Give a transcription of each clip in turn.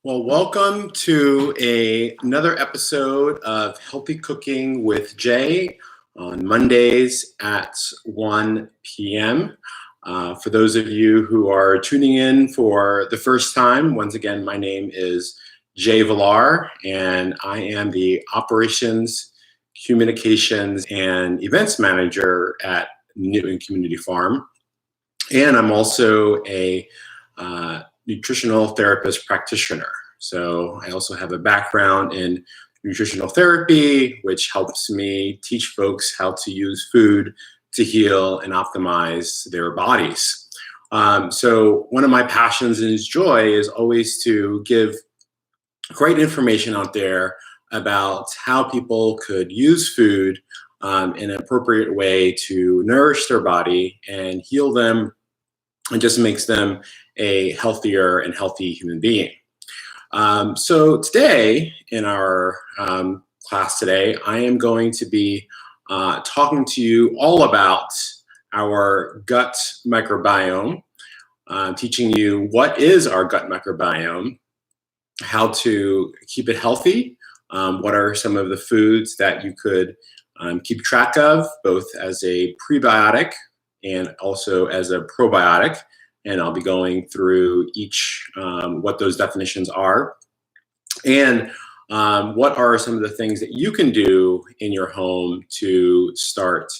Well, welcome to another episode of Healthy Cooking with Jay on Mondays at 1 p.m. For those of you who are tuning in for the first time, once again, my name is Jay Vilar, and I am the Operations, Communications, and Events Manager at Newton Community Farm. And I'm also a nutritional therapist practitioner. So I also have a background in nutritional therapy, which helps me teach folks how to use food to heal and optimize their bodies. So one of my passions and joy is always to give great information out there about how people could use food in an appropriate way to nourish their body and heal them. It just makes them a healthier and healthy human being. So today, in our class today, I am going to be talking to you all about our gut microbiome, teaching you what is our gut microbiome, how to keep it healthy, what are some of the foods that you could keep track of, both as a prebiotic and also as a probiotic. And I'll be going through each, what those definitions are, and what are some of the things that you can do in your home to start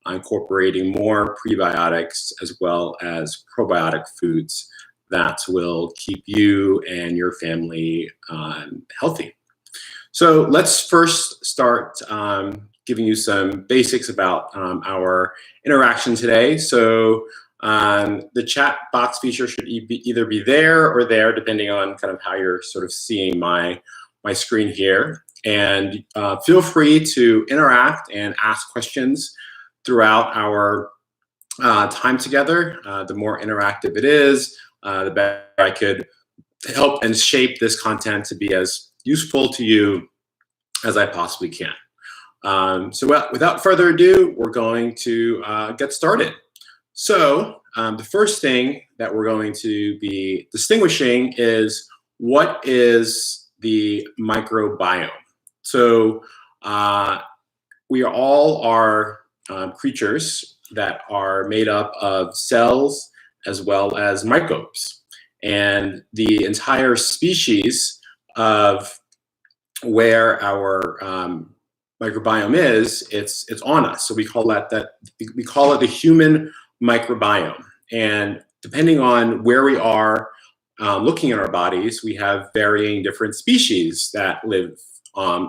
incorporating more prebiotics as well as probiotic foods that will keep you and your family healthy. So let's first start giving you some basics about our interaction today. So the chat box feature should either be there or there, depending on kind of how you're sort of seeing my screen here. And feel free to interact and ask questions throughout our time together. The more interactive it is, the better I could help and shape this content to be as useful to you as I possibly can. So without further ado, we're going to get started. So the first thing that we're going to be distinguishing is what is the microbiome. So we all are creatures that are made up of cells as well as microbes. And the entire species of where our microbiome is, it's on us. So we call it the human microbiome. And depending on where we are looking at our bodies, we have varying different species that live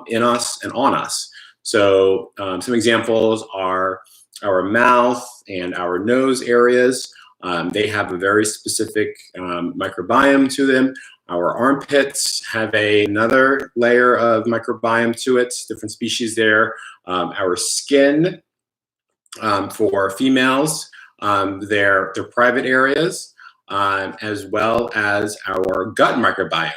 in us and on us. So some examples are our mouth and our nose areas. They have a very specific microbiome to them. Our armpits have another layer of microbiome to it, different species there. Our skin for females, their private areas, as well as our gut microbiome.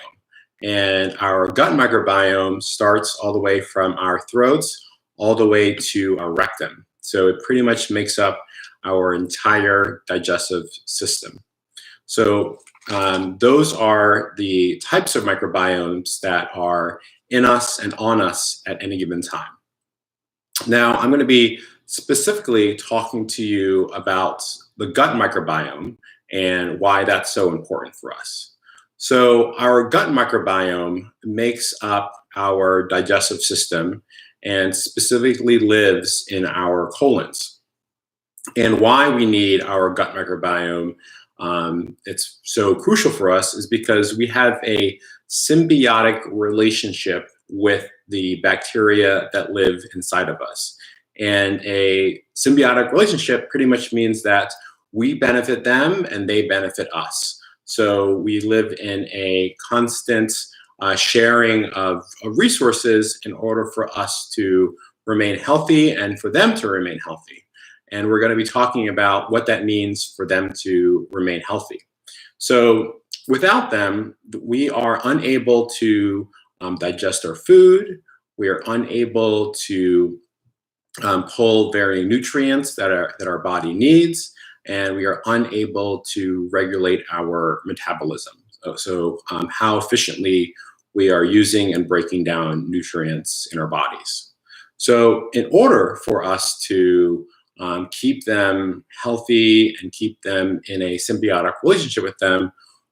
And our gut microbiome starts all the way from our throats all the way to our rectum. So it pretty much makes up our entire digestive system. So those are the types of microbiomes that are in us and on us at any given time. Now, I'm going to be specifically talking to you about the gut microbiome and why that's so important for us. So our gut microbiome makes up our digestive system and specifically lives in our colons. And why we need our gut microbiome, it's so crucial for us, is because we have a symbiotic relationship with the bacteria that live inside of us. And a symbiotic relationship pretty much means that we benefit them and they benefit us. So we live in a constant sharing of resources in order for us to remain healthy and for them to remain healthy. And we're going to be talking about what that means for them to remain healthy. So without them, we are unable to digest our food. We are unable to pull varying nutrients that our body needs, and we are unable to regulate our metabolism. how efficiently we are using and breaking down nutrients in our bodies. So in order for us to keep them healthy and keep them in a symbiotic relationship with them,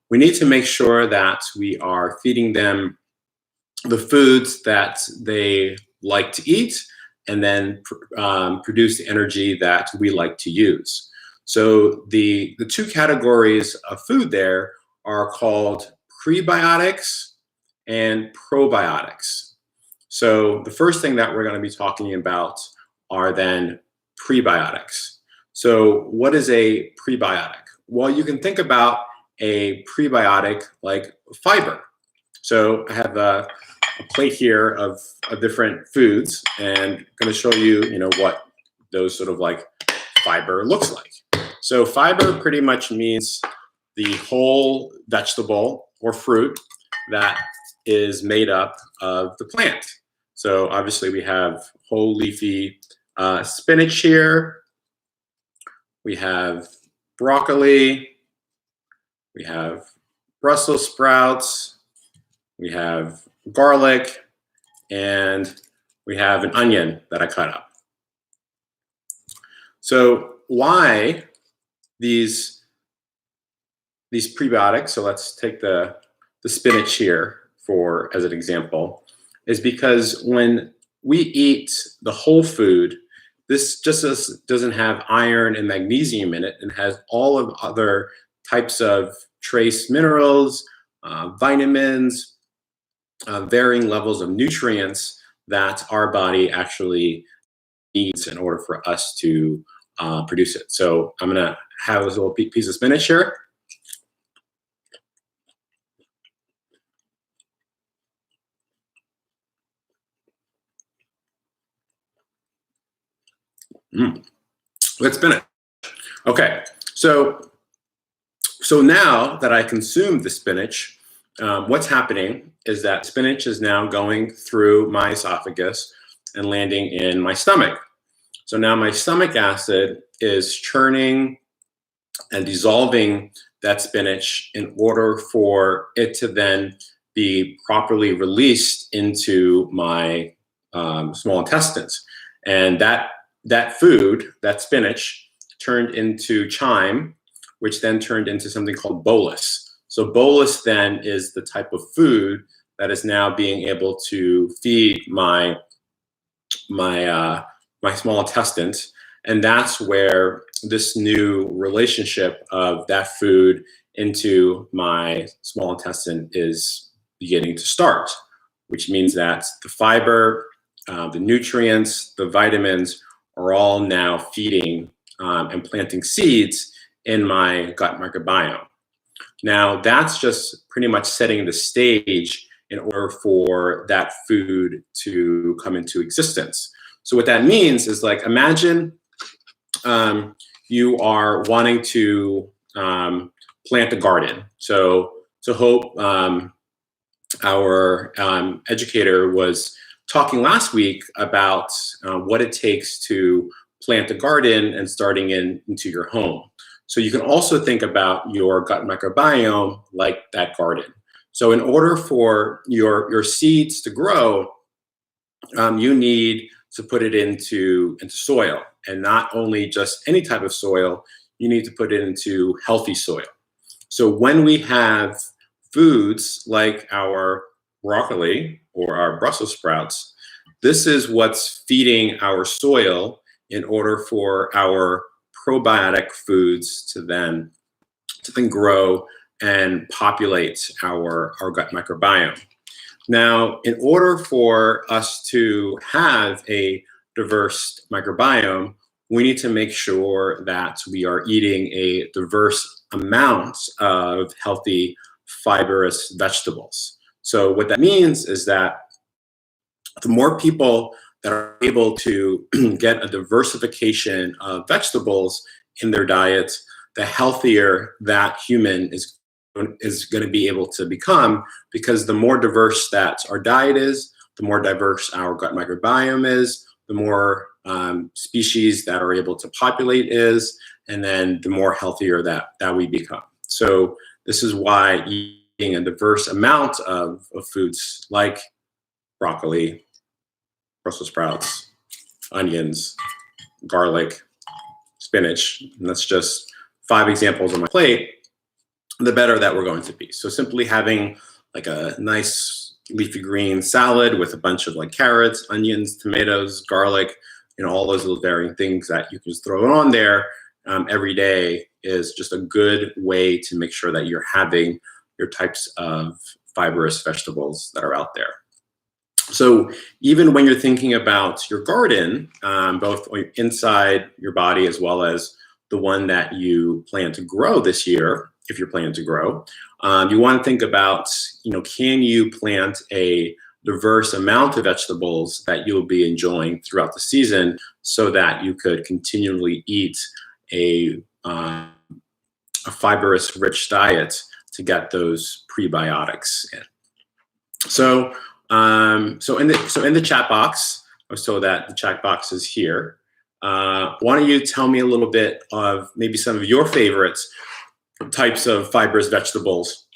we need to make sure that we are feeding them the foods that they like to eat and then produce the energy that we like to use. So the two categories of food there are called prebiotics and probiotics. So the first thing that we're going to be talking about are then prebiotics. So what is a prebiotic? Well, you can think about a prebiotic like fiber. So I have a plate here of different foods, and I'm going to show you, what those sort of like fiber looks like. So fiber pretty much means the whole vegetable or fruit that is made up of the plant. So obviously we have whole leafy spinach here. We have broccoli. We have Brussels sprouts. We have garlic, and we have an onion that I cut up. So why these prebiotics, so let's take the spinach here as an example, is because when we eat the whole food, this just doesn't have iron and magnesium in it, and has all of other types of trace minerals, vitamins, varying levels of nutrients that our body actually needs in order for us to produce it. So I'm going to have this little piece of spinach here. Good spinach. Okay, so now that I consumed the spinach, what's happening is that spinach is now going through my esophagus and landing in my stomach. So now my stomach acid is churning and dissolving that spinach in order for it to then be properly released into my small intestines. And that food, that spinach, turned into chyme, which then turned into something called bolus. So bolus then is the type of food that is now being able to feed my small intestines. And that's where this new relationship of that food into my small intestine is beginning to start, which means that the fiber, the nutrients, the vitamins are all now feeding and planting seeds in my gut microbiome. Now, that's just pretty much setting the stage in order for that food to come into existence. So what that means is, like, imagine you are wanting to plant a garden. So Hope, our educator, was talking last week about what it takes to plant a garden and starting into your home. So you can also think about your gut microbiome like that garden. So in order for your seeds to grow, you need to put it into soil, and not only just any type of soil, you need to put it into healthy soil. So when we have foods like our broccoli or our Brussels sprouts, this is what's feeding our soil in order for our probiotic foods to then grow and populate our gut microbiome. Now, in order for us to have a diverse microbiome, we need to make sure that we are eating a diverse amount of healthy fibrous vegetables. So what that means is that the more people that are able to get a diversification of vegetables in their diet, the healthier that human is going to be able to become, because the more diverse that our diet is, the more diverse our gut microbiome is, the more species that are able to populate is, and then the more healthier that we become. So this is why eating a diverse amount of foods like broccoli, Brussels sprouts, onions, garlic, spinach, and that's just 5 examples on my plate, the better that we're going to be. So simply having like a nice leafy green salad with a bunch of like carrots, onions, tomatoes, garlic, all those little varying things that you can just throw on there every day is just a good way to make sure that you're having your types of fibrous vegetables that are out there. So even when you're thinking about your garden, both inside your body as well as the one that you plan to grow this year, if you're planning to grow, you want to think about, can you plant a diverse amount of vegetables that you'll be enjoying throughout the season so that you could continually eat a fibrous rich diet to get those prebiotics in. So in the chat box, so that the chat box is here. Why don't you tell me a little bit of maybe some of your favorites types of fibrous vegetables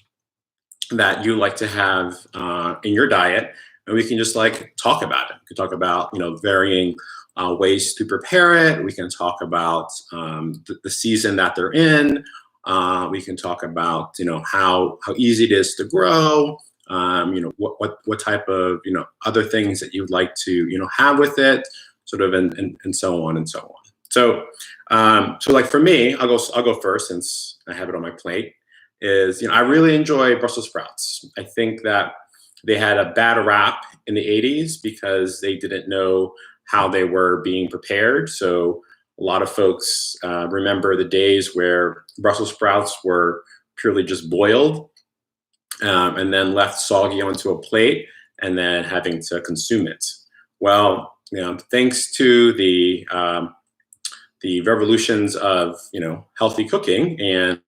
that you like to have in your diet, and we can just like talk about it. We can talk about varying ways to prepare it. We can talk about the season that they're in. We can talk about how easy it is to grow. What type of other things that you'd like to have with it, sort of, and so on and so on. So like for me, I'll go first since I have it on my plate. Is I really enjoy Brussels sprouts. I think that they had a bad rap in the 80s because they didn't know how they were being prepared. So a lot of folks remember the days where Brussels sprouts were purely just boiled and then left soggy onto a plate and then having to consume it. Well, thanks to the revolutions of healthy cooking and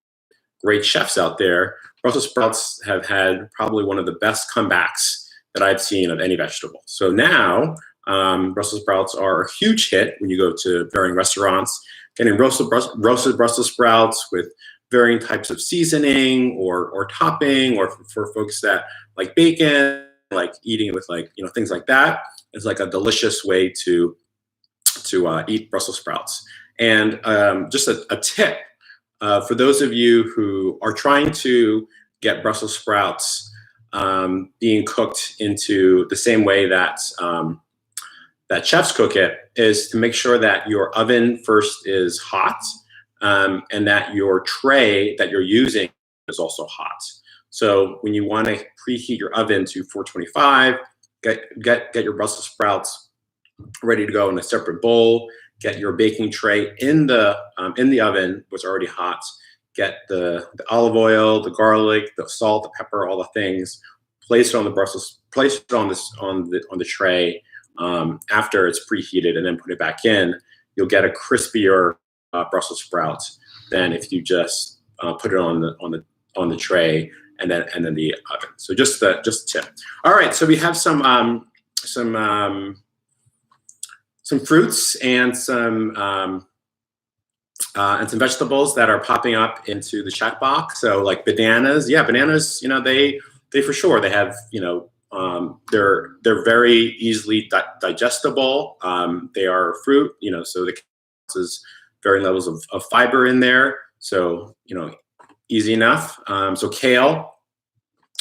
great chefs out there, Brussels sprouts have had probably one of the best comebacks that I've seen of any vegetable. So now Brussels sprouts are a huge hit when you go to varying restaurants, getting roasted Brussels sprouts with varying types of seasoning or topping, or for folks that like bacon, like eating with things like that. It's like a delicious way to eat Brussels sprouts. And just a tip for those of you who are trying to get Brussels sprouts being cooked into the same way that that chefs cook it, is to make sure that your oven first is hot and that your tray that you're using is also hot. So when you want to preheat your oven to 425, get your Brussels sprouts ready to go in a separate bowl. Get your baking tray in the oven, was already hot. Get the olive oil, the garlic, the salt, the pepper, all the things. Place it on the tray after it's preheated, and then put it back in. You'll get a crispier Brussels sprout than if you just put it on the tray and then the oven. So just a tip. All right, so we have some fruits and some vegetables that are popping up into the chat box. So like bananas, bananas. They for sure they have they're very easily digestible. They are fruit, so the is varying levels of fiber in there. So easy enough. So kale.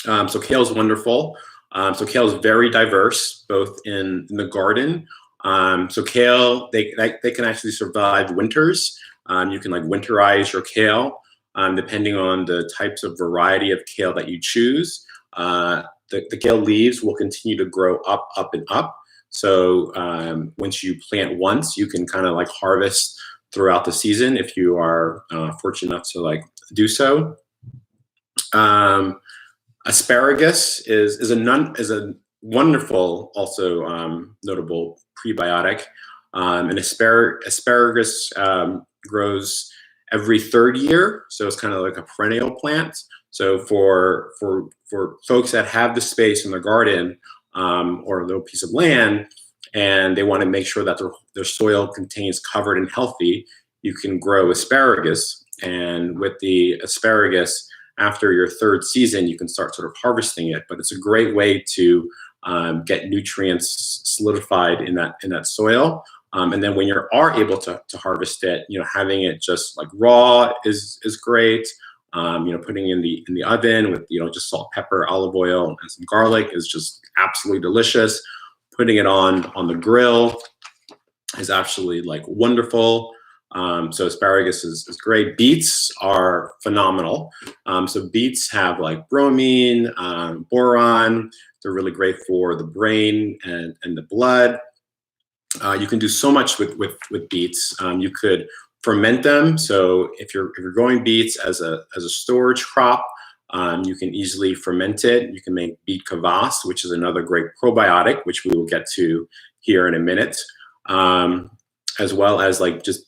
So kale is wonderful. So kale is very diverse, both in the garden. So kale, they can actually survive winters. You can winterize your kale, depending on the types of variety of kale that you choose. The kale leaves will continue to grow up and up. So once you plant once, you can kind of harvest throughout the season if you are fortunate enough to do so. Asparagus is a wonderful, also notable prebiotic. And asparagus grows every third year, so it's kind of like a perennial plant. So for folks that have the space in their garden or a little piece of land, and they want to make sure that their soil contains covered and healthy, you can grow asparagus. And with the asparagus, after your third season, you can start sort of harvesting it. But it's a great way to get nutrients solidified in that soil. And then when you are able to harvest it, having it just like raw is great. Putting in the oven with just salt, pepper, olive oil, and some garlic is just absolutely delicious. Putting it on the grill is absolutely like wonderful. So asparagus is great. Beets are phenomenal. So beets have like bromine, boron. They're really great for the brain and the blood. You can do so much with beets. You could ferment them. So if you're growing beets as a storage crop, you can easily ferment it. You can make beet kvass, which is another great probiotic, which we will get to here in a minute, as well as like just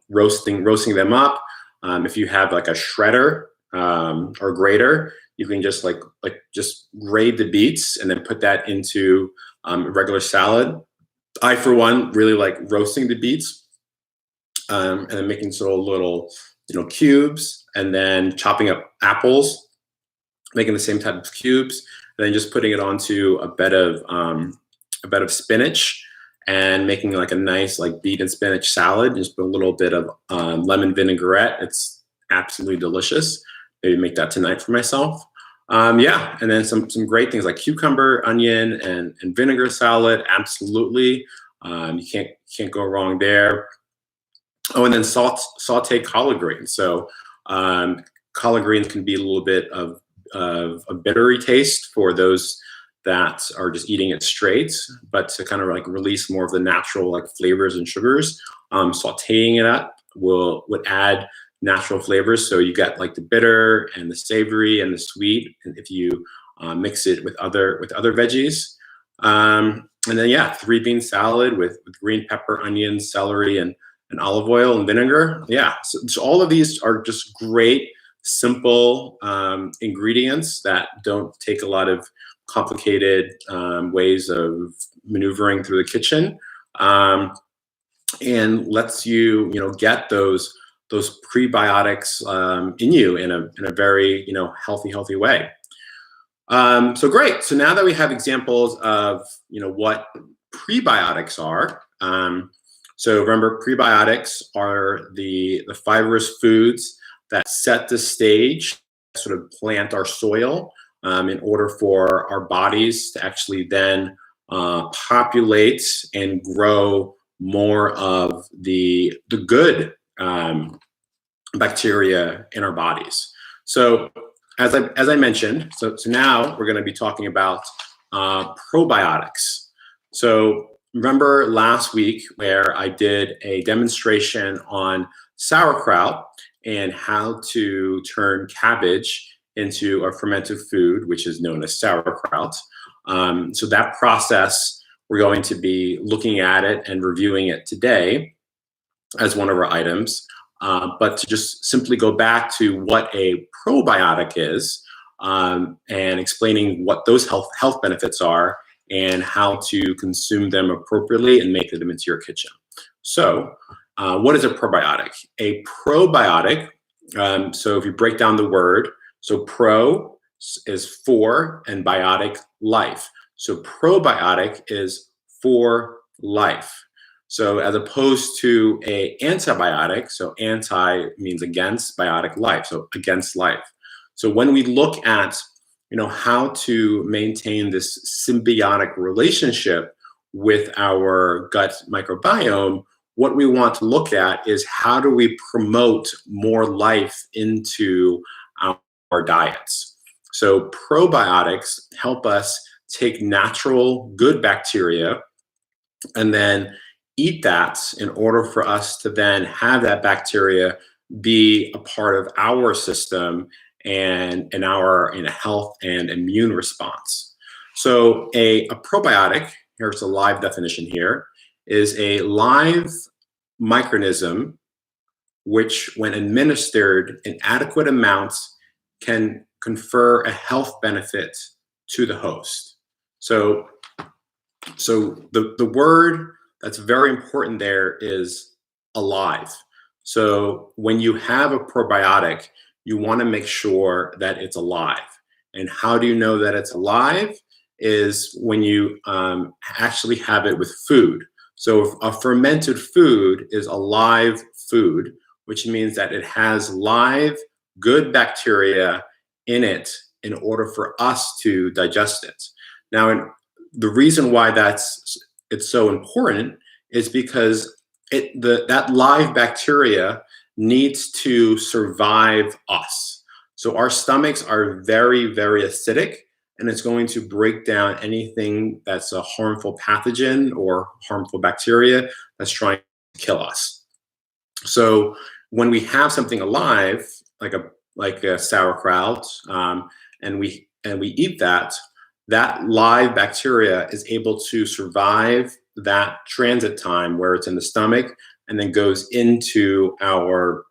roasting them up. If you have like a shredder or grater, you can just just grate the beets and then put that into a regular salad. I, for one, really like roasting the beets and then making sort of little, cubes, and then chopping up apples, making the same type of cubes, and then just putting it onto a bed of spinach and making like a nice like beet and spinach salad. Just put a little bit of lemon vinaigrette. It's absolutely delicious. Maybe make that tonight for myself. Yeah, and then some great things like cucumber, onion, and vinegar salad. Absolutely, you can't go wrong there. Oh, and then sauteed collard greens. So collard greens can be a little bit of a bittery taste for those that are just eating it straight, but to kind of like release more of the natural like flavors and sugars. Sauteing it up would add natural flavors. So you get like the bitter and the savory and the sweet, and if you mix it with other veggies. And then yeah, 3-bean salad with green pepper, onions, celery, and olive oil and vinegar. Yeah, so all of these are just great, simple ingredients that don't take a lot of complicated ways of maneuvering through the kitchen, and lets you get those prebiotics in you in a very healthy way. So great. So now that we have examples of what prebiotics are, so remember, prebiotics are the fibrous foods that set the stage, sort of plant our soil in order for our bodies to actually then populate and grow more of the good bacteria in our bodies. So as I mentioned, so now we're going to be talking about probiotics. So remember last week where I did a demonstration on sauerkraut and how to turn cabbage into a fermented food, which is known as sauerkraut. So that process, we're going to be looking at it and reviewing it today as one of our items. But to just simply go back to what a probiotic is and explaining what those health benefits are and how to consume them appropriately and make them into your kitchen. So what is a probiotic? A probiotic, so if you break down the word, so pro is for and biotic, life. So probiotic is for life. So as opposed to a antibiotic, so anti means against, biotic, life, so against life. So when we look at how to maintain this symbiotic relationship with our gut microbiome, what we want to look at is how do we promote more life into our diets. So probiotics help us take natural good bacteria and then eat that in order for us to then have that bacteria be a part of our system and in our health and immune response. So a probiotic, here's a live definition here, is a live microorganism which, when administered in adequate amounts, can confer a health benefit to the host. So the word that's very important there is alive. So when you have a probiotic, you want to make sure that it's alive. And how do you know that it's alive? Is when you actually have it with food. So if a fermented food is a live food, which means that it has live good bacteria in it in order for us to digest it. Now, the reason why it's so important is because that live bacteria needs to survive us. So our stomachs are very, very acidic, and it's going to break down anything that's a harmful pathogen or harmful bacteria that's trying to kill us. So when we have something alive, like a sauerkraut, and we eat that, that live bacteria is able to survive that transit time where it's in the stomach and then goes into our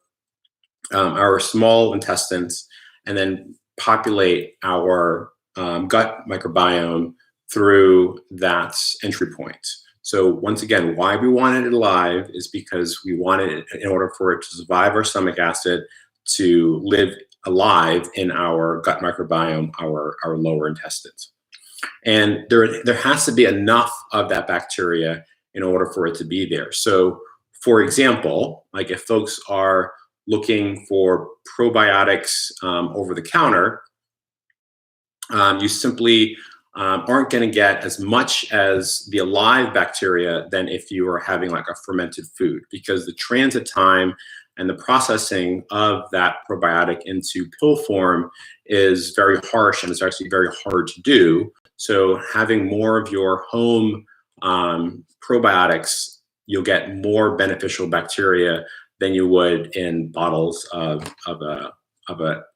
small intestines and then populate our gut microbiome through that entry point. So once again, why we wanted it alive is because we wanted it in order for it to survive our stomach acid, to live alive in our gut microbiome, our lower intestines. And there has to be enough of that bacteria in order for it to be there. So for example, like if folks are looking for probiotics over the counter, you simply aren't going to get as much as the alive bacteria than if you were having like a fermented food, because the transit time and the processing of that probiotic into pill form is very harsh, and it's actually very hard to do. So having more of your home probiotics, you'll get more beneficial bacteria than you would in bottles of a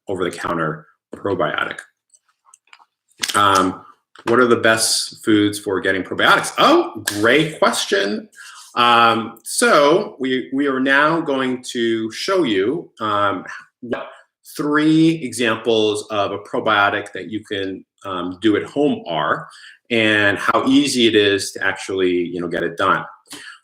over-the-counter probiotic. What are the best foods for getting probiotics? Oh, great question. So we are now going to show you what 3 examples of a probiotic that you can do at home are, and how easy it is to actually get it done.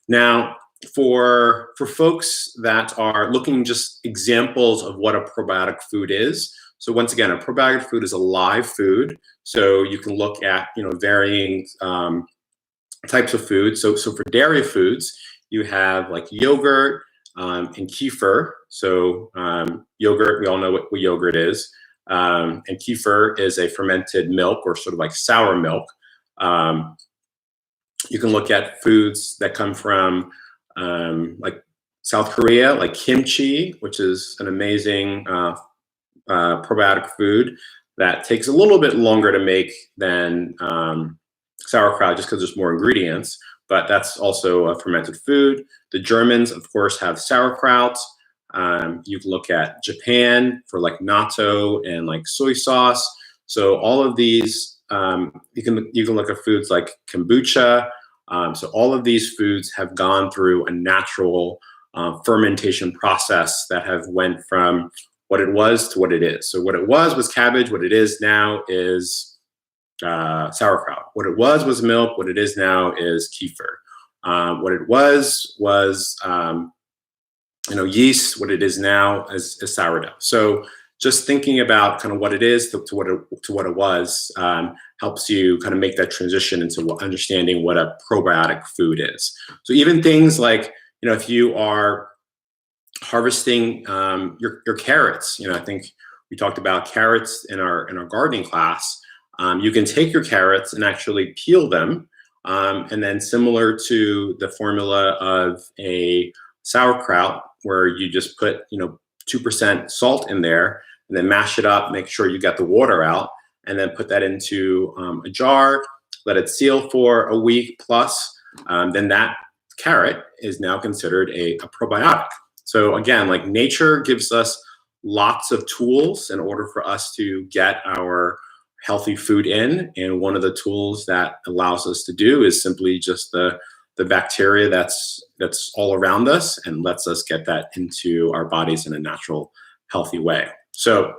Now, for folks that are looking just examples of what a probiotic food is. So once again, a probiotic food is a live food. So you can look at varying types of food. So for dairy foods, you have like yogurt and Kieffer. So yogurt, we all know what yogurt is. And Kieffer is a fermented milk, or sort of like sour milk. You can look at foods that come from like South Korea, like kimchi, which is an amazing probiotic food that takes a little bit longer to make than sauerkraut, just because there's more ingredients, but that's also a fermented food. The Germans, of course, have sauerkraut. You can look at Japan for like natto and like soy sauce. So all of these, you can look at foods like kombucha. So all of these foods have gone through a natural fermentation process that have went from what it was to what it is. So what it was cabbage. What it is now is sauerkraut. What it was milk. What it is now is Kieffer. What it was yeast. What it is now is sourdough. So just thinking about kind of what it is to what it was helps you kind of make that transition into understanding what a probiotic food is. So even things like, if you are harvesting your carrots, I think we talked about carrots in our gardening class. You can take your carrots and actually peel them, and then similar to the formula of a sauerkraut, where you just put 2% salt in there, and then mash it up, make sure you get the water out, and then put that into a jar, let it seal for a week plus. Then that carrot is now considered a probiotic. So again, like nature gives us lots of tools in order for us to get our healthy food in. And one of the tools that allows us to do is simply just the bacteria that's all around us, and lets us get that into our bodies in a natural, healthy way. So,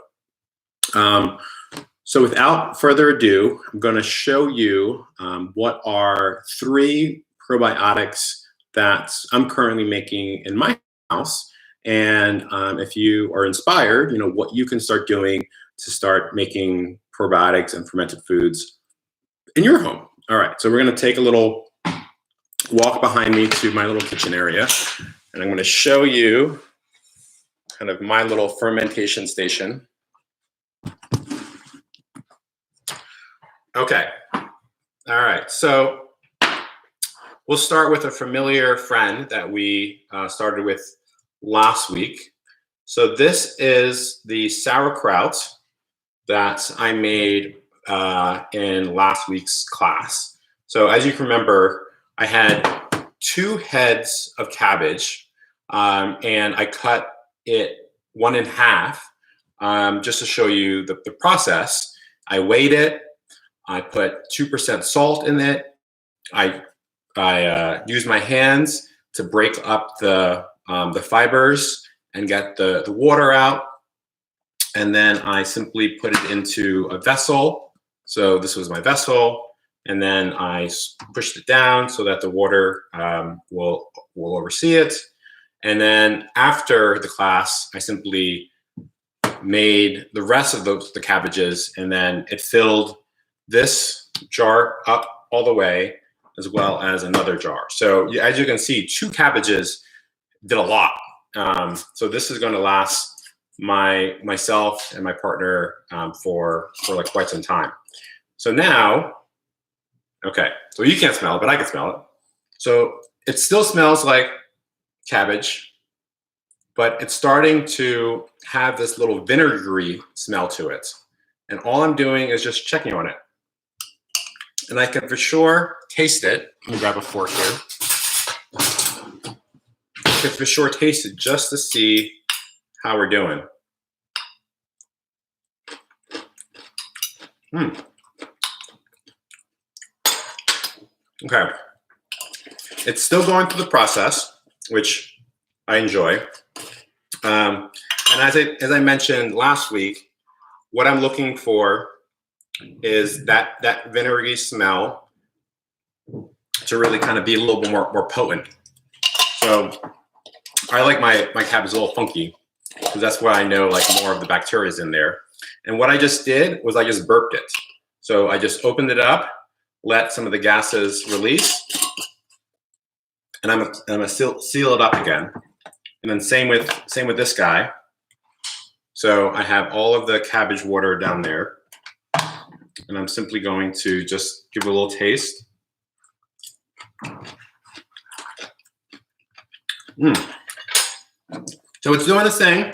so without further ado, I'm going to show you what are 3 probiotics that I'm currently making in my house, And if you are inspired, what you can start doing to start making probiotics and fermented foods in your home. All right, so we're going to take a little walk behind me to my little kitchen area, and I'm going to show you kind of my little fermentation station. Okay, all right, so we'll start with a familiar friend that we started with last week. So this is the sauerkraut that I made in last week's class. So as you can remember, I had 2 heads of cabbage, and I cut it 1 in half just to show you the process. I weighed it. I put 2% salt in it. I used my hands to break up the fibers and get the water out. And then I simply put it into a vessel. So this was my vessel. And then I pushed it down so that the water will oversee it. And then after the class, I simply made the rest of the cabbages, and then it filled this jar up all the way, as well as another jar. So as you can see, 2 cabbages did a lot. So this is going to last myself and my partner for like quite some time. So now, okay, so you can't smell it, but I can smell it. So it still smells like cabbage, but it's starting to have this little vinegary smell to it. And all I'm doing is just checking on it. And I can for sure taste it. Let me grab a fork here. I can for sure taste it just to see how we're doing. Okay. It's still going through the process, which I enjoy. And as I mentioned last week, what I'm looking for is that vinegary smell to really kind of be a little bit more potent. So I like my cabbage a little funky, because that's where I know like more of the bacteria is in there. And what I just did was I just burped it. So I just opened it up, let some of the gases release, and I'm gonna seal it up again. And then same with this guy. So I have all of the cabbage water down there, and I'm simply going to just give it a little taste. So it's doing its thing.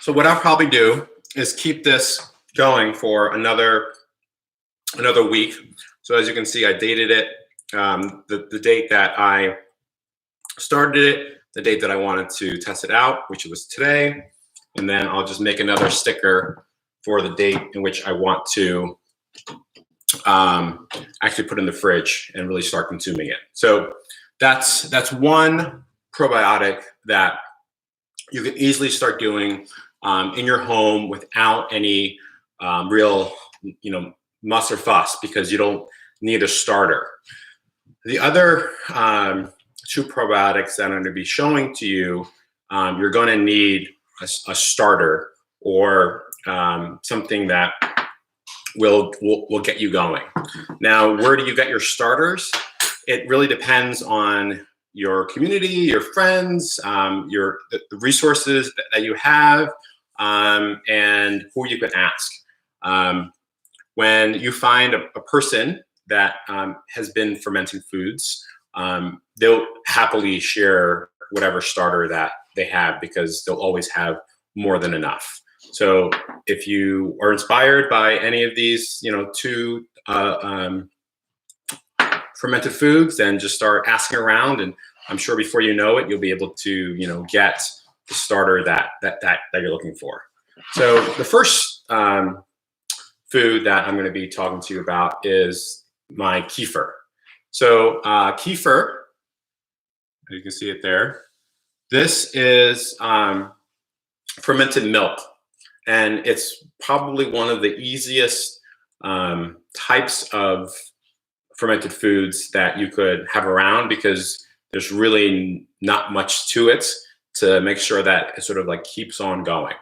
So what I'll probably do is keep this going for another week. So as you can see, I dated it, the date that I started it, the date that I wanted to test it out, which was today. And then I'll just make another sticker for the date in which I want to actually put in the fridge and really start consuming it. So that's one probiotic that you can easily start doing in your home without any real, muss or fuss, because you don't need a starter. The other 2 probiotics that I'm going to be showing to you, you're going to need a starter or something that will get you going. Now, where do you get your starters? It really depends on your community, your friends, the resources that you have, and who you can ask. When you find a person that has been fermenting foods, they'll happily share whatever starter that they have, because they'll always have more than enough. So if you are inspired by any of these, 2 fermented foods, then just start asking around, and I'm sure before you know it, you'll be able to, get the starter that you're looking for. So the first food that I'm going to be talking to you about is my Kieffer. So Kieffer, you can see it there. This is fermented milk, and it's probably one of the easiest types of fermented foods that you could have around, because there's really not much to it. to make sure that it sort of like keeps on going.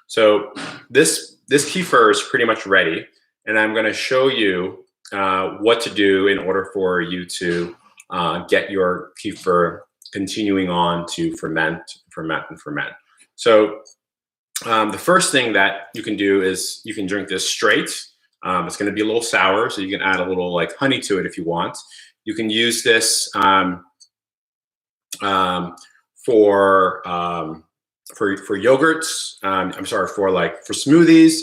So this Kieffer is pretty much ready, and I'm going to show you what to do in order for you to get your Kieffer continuing on to ferment. So the first thing that you can do is you can drink this straight. It's going to be a little sour, so you can add a little like honey to it if you want. You can use this for yogurts. I'm sorry, for smoothies.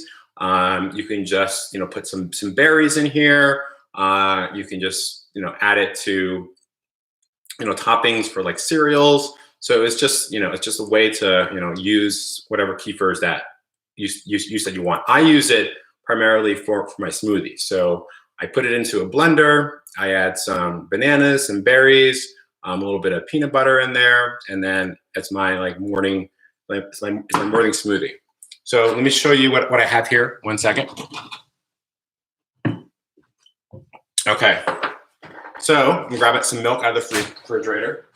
You can just put some berries in here. You can just add it to toppings for like cereals. So it's just a way to use whatever Kieffers that you said you want. I use it primarily for my smoothies. So I put it into a blender. I add some bananas and berries, a little bit of peanut butter in there, and then it's my morning smoothie. So let me show you what I have here. 1 second. Okay. So I'm gonna grab some milk out of the refrigerator.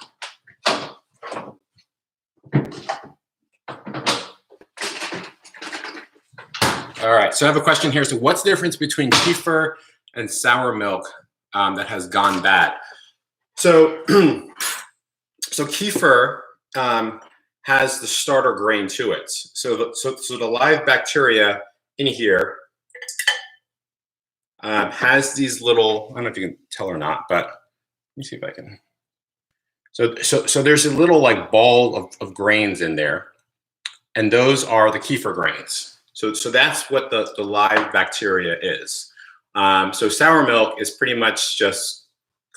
All right, so I have a question here. So what's the difference between Kieffer and sour milk that has gone bad? So, so Kieffer has the starter grain to it. So the live bacteria in here has these little, I don't know if you can tell or not, but let me see if I can. So there's a little like ball of grains in there, and those are the Kieffer grains. So that's what the live bacteria is. So sour milk is pretty much just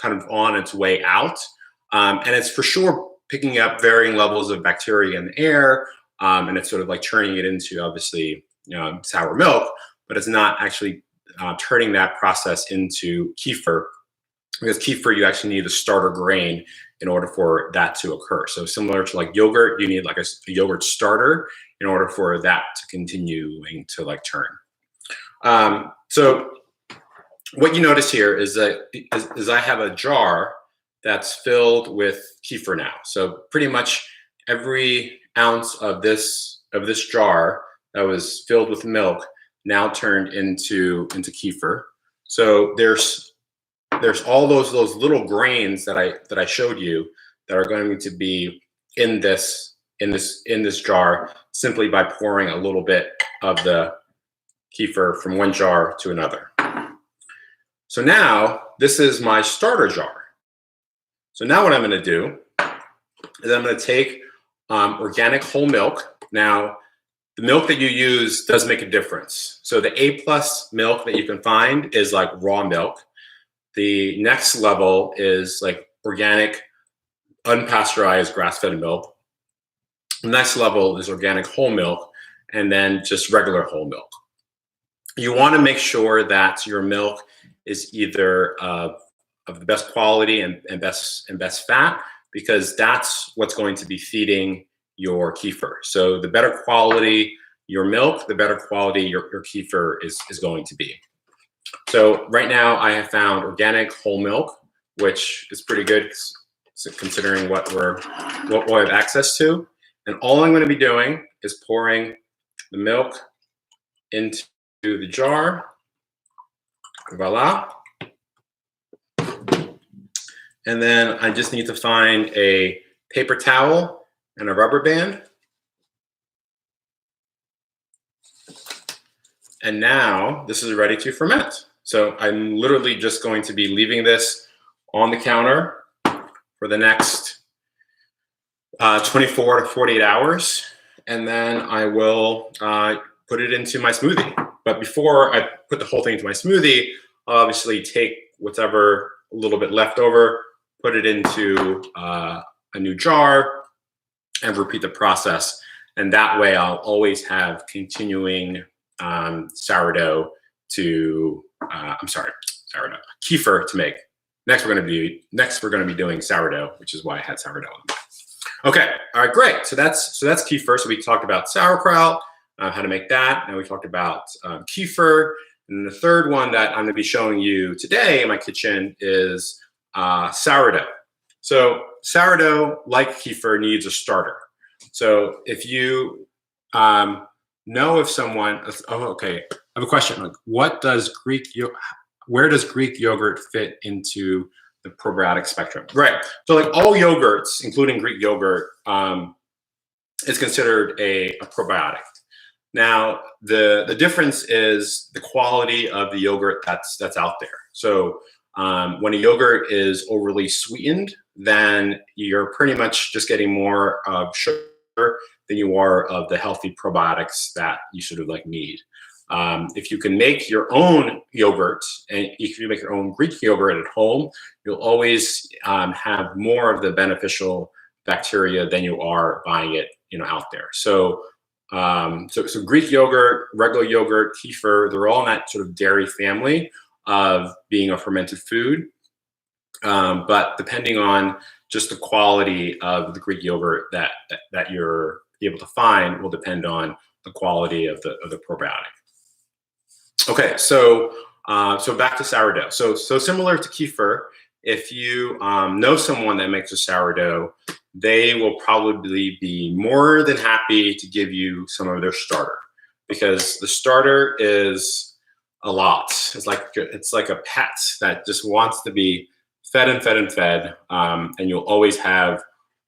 kind of on its way out. And it's for sure picking up varying levels of bacteria in the air. And it's sort of like turning it into obviously sour milk, but it's not actually turning that process into Kieffer, because Kieffer, you actually need a starter grain in order for that to occur. So similar to like yogurt, you need like a yogurt starter in order for that to continuing to like turn. So what you notice here is that I have a jar that's filled with Kieffer now. So pretty much every ounce of this jar that was filled with milk now turned into Kieffer. So there's all those little grains that I showed you that are going to be in this jar simply by pouring a little bit of the Kieffer from one jar to another. So now this is my starter jar. So now what I'm going to do is I'm going to take organic whole milk. Now the milk that you use does make a difference. So the A+ milk that you can find is like raw milk. The next level is like organic, unpasteurized grass-fed milk. The next level is organic whole milk, and then just regular whole milk. You want to make sure that your milk is either of the best quality and best fat, because that's what's going to be feeding your Kieffer. So the better quality your milk, the better quality your Kieffer is going to be. So right now I have found organic whole milk, which is pretty good considering what we have access to. And all I'm going to be doing is pouring the milk into the jar. Voila. And then I just need to find a paper towel and a rubber band. And now this is ready to ferment. So I'm literally just going to be leaving this on the counter for the next 24 to 48 hours. And then I will put it into my smoothie. But before I put the whole thing into my smoothie, I'll obviously take whatever a little bit left over, put it into a new jar, and repeat the process. And that way I'll always have continuing sourdough to, Kieffer to make. Next we're going to be doing sourdough, which is why I had sourdough on the back. Okay, all right, great. So that's Kieffer. So we talked about sauerkraut, how to make that, and we talked about Kieffer. And the third one that I'm going to be showing you today in my kitchen is sourdough. So sourdough, like Kieffer, needs a starter. So if you know if someone, oh, okay, I have a question. Like, where does Greek yogurt fit into the probiotic spectrum? Right. So like all yogurts, including Greek yogurt, is considered a probiotic. Now, the difference is the quality of the yogurt that's out there. So when a yogurt is overly sweetened, then you're pretty much just getting more of sugar than you are of the healthy probiotics that you sort of like need. If you can make your own yogurt, and if you make your own Greek yogurt at home, you'll always have more of the beneficial bacteria than you are buying it, out there. So Greek yogurt, regular yogurt, Kieffer, they're all in that sort of dairy family of being a fermented food. But depending on just the quality of the Greek yogurt that you're able to find will depend on the quality of the probiotic. Okay, so back to sourdough. So similar to Kieffer, if you know someone that makes a sourdough, they will probably be more than happy to give you some of their starter, because the starter is a lot. It's like a pet that just wants to be fed and fed and fed, and you'll always have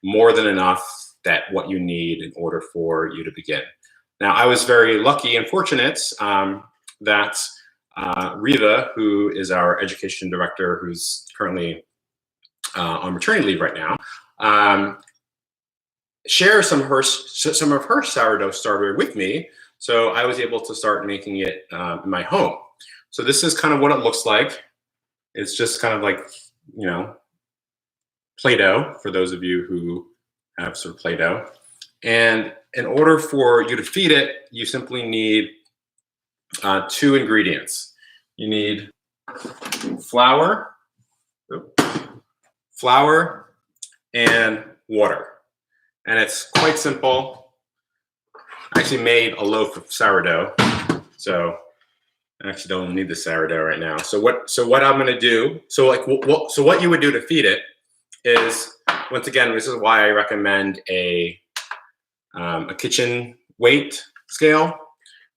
more than enough that what you need in order for you to begin. Now, I was very lucky and fortunate that Riva, who is our education director, who's currently on maternity leave right now, share some of her sourdough starter with me. So I was able to start making it in my home. So this is kind of what it looks like. It's just kind of like, Play-Doh, for those of you who have sort of Play-Doh. And in order for you to feed it, you simply need two ingredients. You need flour and water. And it's quite simple. I actually made a loaf of sourdough, so I actually don't need the sourdough right now. So what I'm gonna do, what you would do to feed it is, once again, this is why I recommend a kitchen weight scale,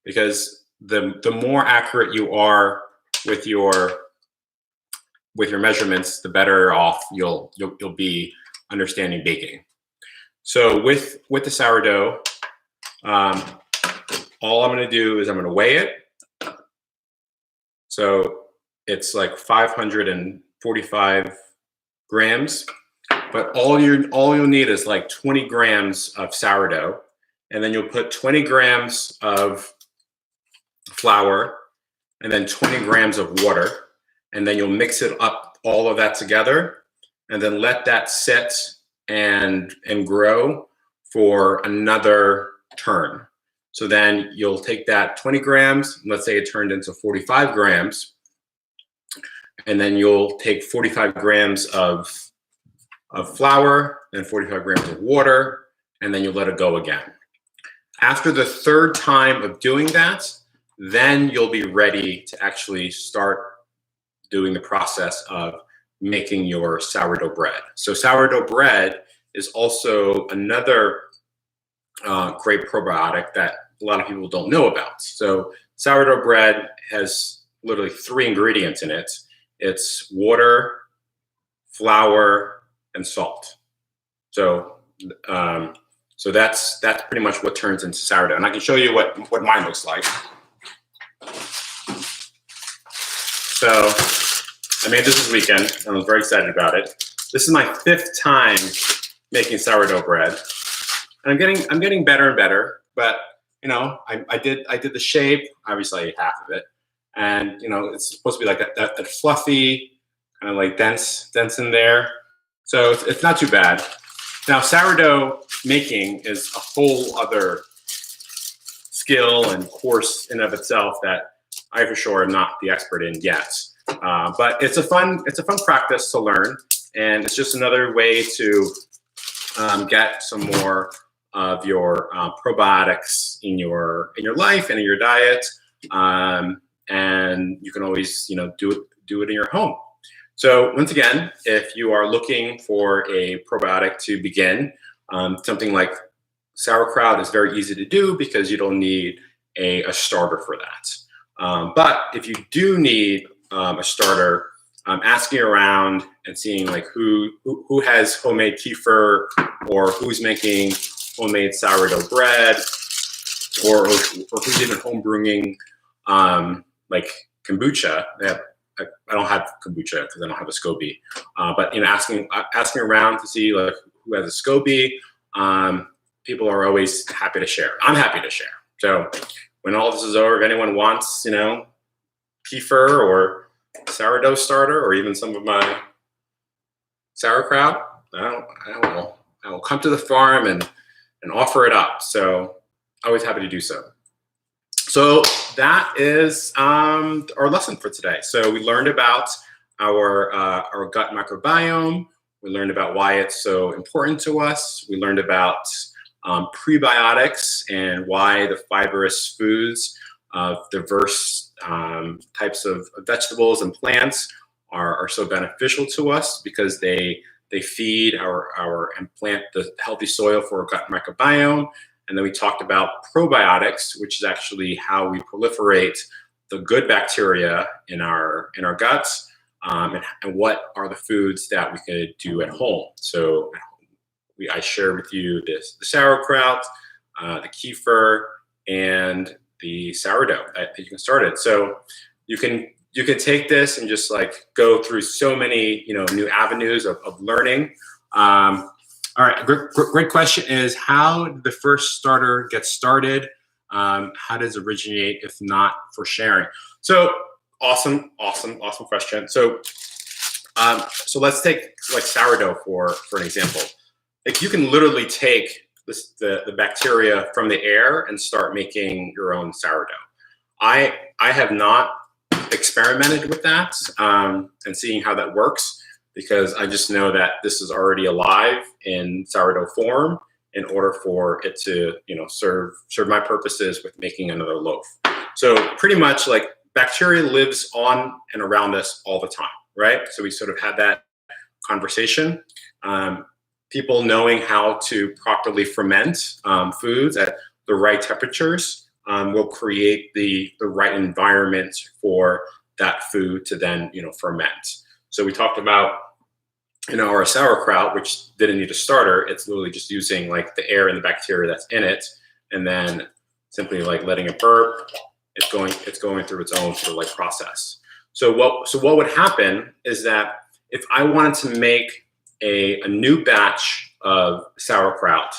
because the more accurate you are with your measurements, the better off you'll be understanding baking. So with the sourdough, all I'm going to do is I'm going to weigh it. So it's like 545 grams, but all you'll need is like 20 grams of sourdough, and then you'll put 20 grams of flour, and then 20 grams of water, and then you'll mix it up, all of that together, and then let that sit and grow for another turn. So then you'll take that 20 grams, let's say it turned into 45 grams, and then you'll take 45 grams of flour and 45 grams of water, and then you'll let it go again. After the third time of doing that, then you'll be ready to actually start doing the process of making your sourdough bread. So sourdough bread is also another great probiotic that a lot of people don't know about. So sourdough bread has literally 3 ingredients in it. It's water, flour, and salt. So that's pretty much what turns into sourdough. And I can show you what mine looks like. So I made this weekend, and I was very excited about it. This is my 5th time making sourdough bread, and I'm getting better and better. But I did the shape. Obviously, I ate half of it, and it's supposed to be like that fluffy, kind of like dense in there. So it's not too bad. Now, sourdough making is a whole other skill and course in of itself that I for sure am not the expert in yet. But it's a fun practice to learn, and it's just another way to get some more of your probiotics in your life and in your diet, and you can always do it in your home. So once again, if you are looking for a probiotic to begin, something like sauerkraut is very easy to do because you don't need a starter for that. But if you do need a starter, asking around and seeing like who has homemade Kieffer, or who's making homemade sourdough bread, or who's even home brewing like kombucha. I don't have kombucha because I don't have a SCOBY, but asking around to see like who has a SCOBY. People are always happy to share. I'm happy to share. So when all this is over, if anyone wants, Kieffer or sourdough starter, or even some of my sauerkraut, I will come to the farm and offer it up. So always happy to do so. So that is our lesson for today. So we learned about our gut microbiome. We learned about why it's so important to us. We learned about prebiotics and why the fibrous foods of diverse types of vegetables and plants are so beneficial to us, because they feed and plant the healthy soil for our gut microbiome. And then we talked about probiotics, which is actually how we proliferate the good bacteria in our guts, and what are the foods that we could do at home. So I shared with you the sauerkraut, the Kieffer, and the sourdough that you can start it. So you can take this and just like go through so many new avenues of learning. All right, great question is, how did the first starter get started? How does it originate, if not for sharing? So awesome question. So let's take like sourdough for an example. Like you can literally take the bacteria from the air and start making your own sourdough. I have not experimented with that and seeing how that works, because I just know that this is already alive in sourdough form in order for it to serve my purposes with making another loaf. So pretty much like bacteria lives on and around us all the time, right? So we sort of had that conversation. People knowing how to properly ferment foods at the right temperatures will create the right environment for that food to then ferment. So we talked about our sauerkraut, which didn't need a starter. It's literally just using like the air and the bacteria that's in it, and then simply like letting it burp. It's going through its own sort of like process. So what would happen is that if I wanted to make a new batch of sauerkraut,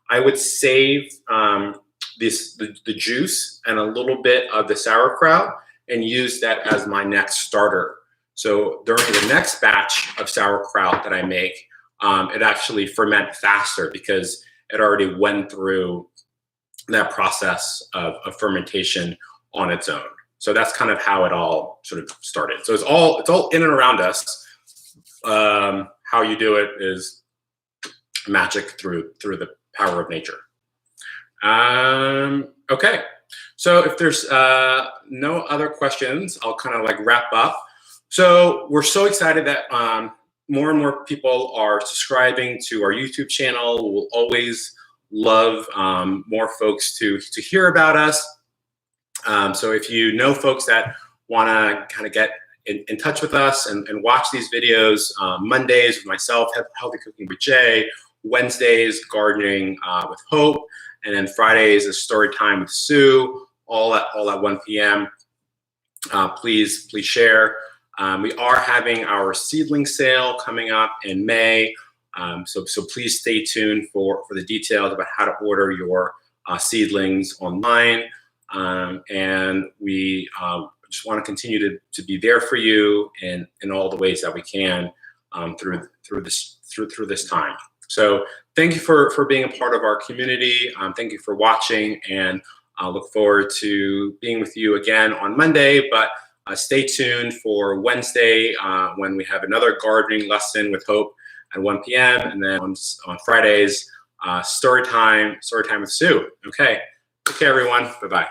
I would save the juice and a little bit of the sauerkraut and use that as my next starter. So during the next batch of sauerkraut that I make, it actually ferment faster because it already went through that process of fermentation on its own. So that's kind of how it all sort of started. So it's all in and around us. How you do it is magic through the power of nature. Okay, so if there's no other questions, I'll kind of like wrap up. So we're so excited that more and more people are subscribing to our YouTube channel. We'll always love more folks to hear about us. So if you know folks that want to kind of get in touch with us and watch these videos, Mondays with myself, Healthy Cooking with Jay, Wednesdays, Gardening with Hope, and then Fridays is Story Time with Sue, all at 1 p.m. Please share. We are having our seedling sale coming up in May, so please stay tuned for the details about how to order your seedlings online, and we just want to continue to be there for you in all the ways that we can through this time. So thank you for being a part of our community. Thank you for watching, and I look forward to being with you again on Monday. But stay tuned for Wednesday when we have another gardening lesson with Hope at 1 p.m. and then on Fridays, story time with Sue. Okay, everyone. Bye-bye.